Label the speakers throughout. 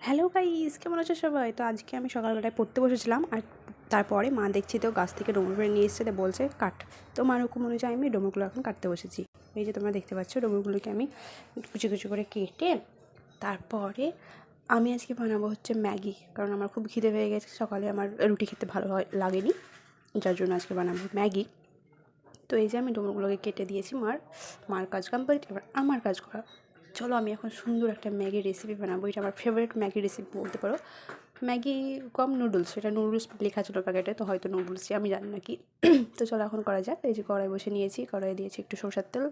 Speaker 1: Hello guys, কেমন আছো সবাই? তো আজকে আমি সকালবেলায় পড়তে বসেছিলাম, আর তারপরে মা দেখছি তো গাছ থেকে ডুমুর করে নিয়ে এসেছে, বলছে কাট। তো মার হুকুম অনুযায়ী আমি ডুমুরগুলো এখন কাটতে বসেছি। এই যে তোমরা দেখতে পাচ্ছ, ডুমুরগুলোকে আমি কুচি কুচি করে কেটে তারপরে আমি আজকে বানাবো হচ্ছে ম্যাগি, কারণ আমার খুব খিদে পেয়ে গেছে। সকালে আমার রুটি খেতে ভালো লাগেনি, যার জন্য আজকে বানাবো ম্যাগি। তো এই যে আমি ডুমুরগুলোকে কেটে দিয়েছি, মার কাজ কমপ্লিট, এবার আমার কাজ করা। চলো আমি এখন সুন্দর একটা ম্যাগির রেসিপি বানাবো। এটা আমার ফেভারিট ম্যাগি রেসিপি বলতে পারো। ম্যাগি কম নুডলস, সেটা নুডলস লেখা ছিল প্যাকেটে, তো হয়তো নুডলসই, আমি জানি না কি। তো চলো এখন করা যাক। এই যে কড়াই বসে নিয়েছি, কড়াই দিয়েছি একটু সরষের তেল।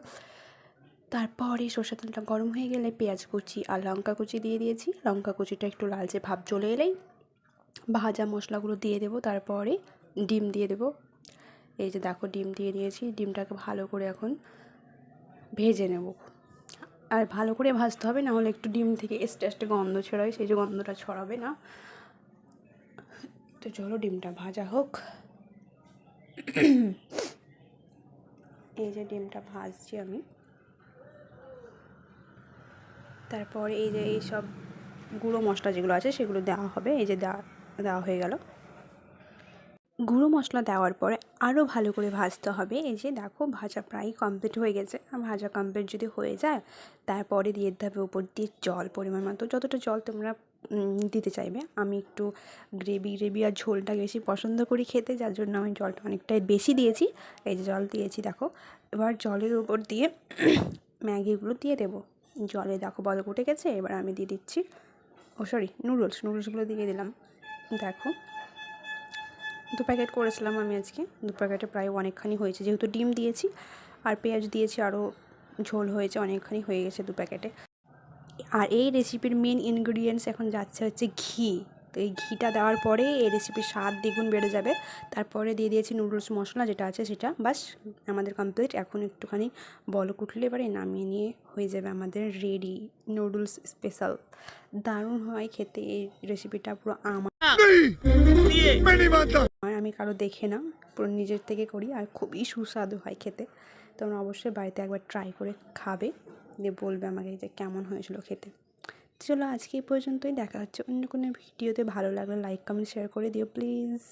Speaker 1: তারপরে সরষের তেলটা গরম হয়ে গেলে পেঁয়াজ কুচি আর লঙ্কা কুচি দিয়ে দিয়েছি। লঙ্কা কুচিটা একটু লালচে ভাব চলে এলেই ভাজা মশলাগুলো দিয়ে দেবো। তারপরে ডিম দিয়ে দেবো। এই যে দেখো, ডিম দিয়ে দিয়েছি। ডিমটাকে ভালো করে এখন ভেজে নেব, আর ভালো করে ভাজতে হবে, না হলে একটু ডিম থেকে আস্তে গন্ধ ছড়ায়, সেই যে গন্ধটা ছড়াবে না। তো চলো ডিমটা ভাজা হোক। এই যে ডিমটা ভাজছি আমি। তারপরে এই যে এই সব গুঁড়ো মশলা যেগুলো আছে সেগুলো দেওয়া হবে। এই যে দেওয়া হয়ে গেল। গুঁড়ো মশলা দেওয়ার পরে আরও ভালো করে ভাজতে হবে। এই যে দেখো, ভাজা প্রায় কমপ্লিট হয়ে গেছে। ভাজা কমপ্লিট যদি হয়ে যায়, তারপরে দিয়ে দিতে হবে উপর দিয়ে জল, পরিমাণ মতো যতটা জল তোমরা দিতে চাইবে। আমি একটু গ্রেভি আর ঝোলটা বেশি পছন্দ করি খেতে, যার জন্য আমি জলটা অনেকটাই বেশি দিয়েছি। এই যে জল দিয়েছি দেখো। এবার জলের উপর দিয়ে ম্যাগিগুলো দিয়ে দেবো। জলে দেখো বলক উঠে গেছে। এবার আমি দিয়ে দিচ্ছি, নুডলসগুলো দিয়ে দিলাম। দেখো, 2 প্যাকেট করেছিলাম আমি আজকে। 2 প্যাকেটে প্রায় অনেকখানি হয়েছে, যেহেতু ডিম দিয়েছি আর পেঁয়াজ দিয়েছি, আরও ঝোল হয়েছে, অনেকখানি হয়ে গেছে 2 প্যাকেটে। আর এই রেসিপির মেন ইনগ্রিডিয়েন্টস এখন যাচ্ছে হচ্ছে ঘি। তো এই ঘিটা দেওয়ার পরে এই রেসিপির স্বাদ দ্বিগুণ বেড়ে যাবে। তারপরে দিয়ে দিয়েছি নুডলস মশলা যেটা আছে সেটা। বাস আমাদের কমপ্লিট। এখন একটুখানি বলক উঠলে এবারে নামিয়ে নিয়ে হয়ে যাবে আমাদের রেডি নুডলস স্পেশাল। দারুণ হয় খেতে এই রেসিপিটা, পুরো আমি কারো দেখে না, পুরো নিজের থেকে করি, আর খুবই সুস্বাদু হয় খেতে। তোমরা অবশ্যই বাড়িতে একবার ট্রাই করে খাবে, দিয়ে বলবে আমাকে যে কেমন হয়েছিল খেতে। চলো আজকে এই পর্যন্তই, দেখা হচ্ছে অন্য কোনো ভিডিওতে। ভালো লাগলে লাইক কমেন্ট শেয়ার করে দিও প্লিজ।